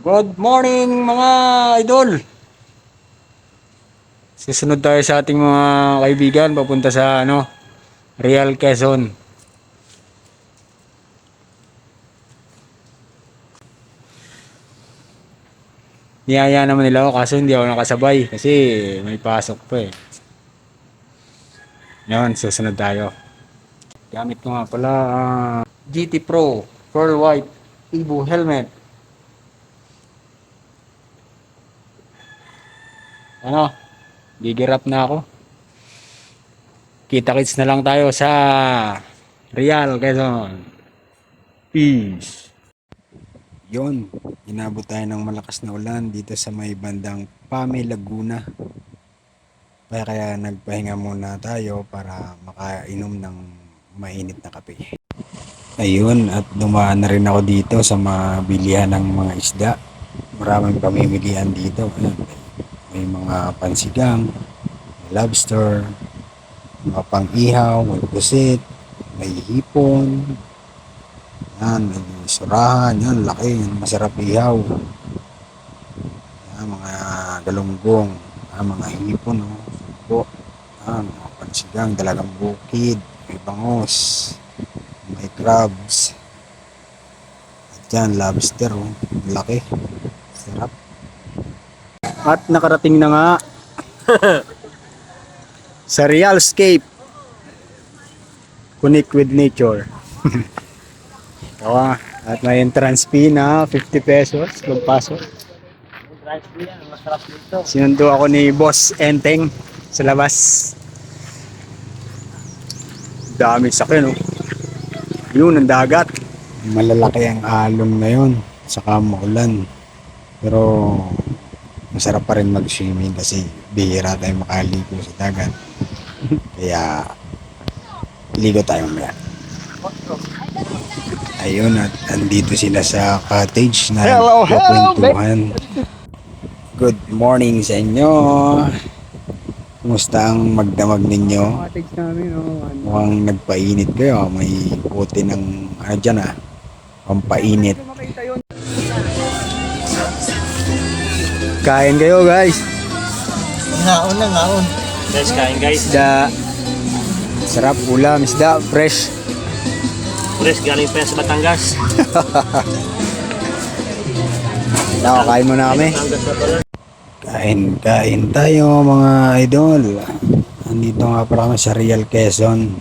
Good morning mga idol. Susunod tayo sa ating mga kaibigan papunta sa Real Quezon. Niyaya naman nila ako kaso hindi ako nakasabay kasi may pasok pa eh. Yan, susunod tayo. Gamit ko nga pala GT Pro Pearl White Evo helmet. Gigirap na ako. Kita-kits na lang tayo sa Real Quezon. Peace. Yon, inabot tayo ng malakas na ulan dito sa may bandang Pame, Laguna. Kaya nagpahinga muna tayo para makainom ng mainit na kape. Ayun, at dumaan na rin ako dito sa mabilihan ng mga isda. Maraming pamimilihan dito. May mga pansigang, may lobster, mga pang-ihaw, may pusit, may hipon. Yan, may surahan, yan, laki, masarap ihaw. Yan, mga galunggong, yan, mga hipon, subo, yan, mga pansigang, dalagang bukid, may bangos, may crabs. At yan, lobster, laki, sarap. At nakarating na nga sa Realscape. Connect with nature. At may entrance fee na 50 pesos pagpasok. Sinundo ako ni Boss Enteng sa labas. Dami sakyan, no? Yun, ang dagat. Malalaki ang alon na yun, saka maulan. Pero masarap pa rin mag-swimming kasi bihira tayo makaligo sa dagat. Kaya ligo tayo mamaya. Ayun, at andito sila sa cottage na nagkukwentuhan. Good morning sa inyo. Kumusta ang magdamag ninyo? Mukhang nagpainit kayo. May puti ng dyan pampainit. Kain kayo guys. Ngaon. Guys, kain guys. Isda. Sarap ulam, isda fresh. Fresh galing pa yan sa Batangas. Kain muna kami. Batangas na pala. Kain tayo mga idol. Andito nga pala kami sa Real Quezon.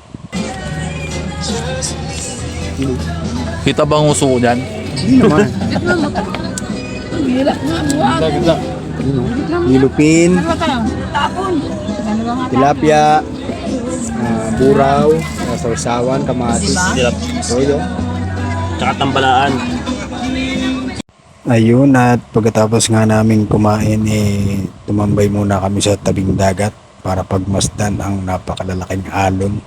Kita bang uso ko dyan? Hindi naman. Nilupin, tilapia, buraw, sausawan, kamatis, Dilap. toyo. Tsaka tambalaan. Ayun, at pagkatapos nga namin kumain tumambay muna kami sa tabing dagat para pagmasdan ang napakalalaking alon.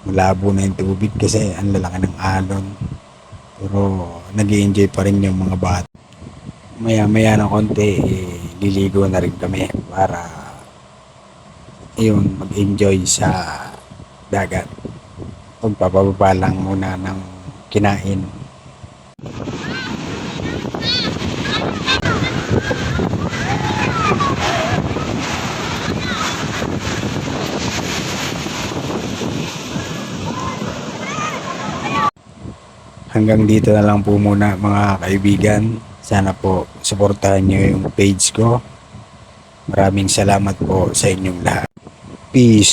Malabo na yung tubig kasi ang lalaki ng alon. Pero nag-i-enjoy pa rin yung mga bata. Maya-maya ng konti, liligo na rin kami para mag-enjoy sa dagat. Pagpapababa lang muna ng kinain. Hanggang dito na lang po muna mga kaibigan. Sana po suportahan nyo yung page ko. Maraming salamat po sa inyong lahat. Peace.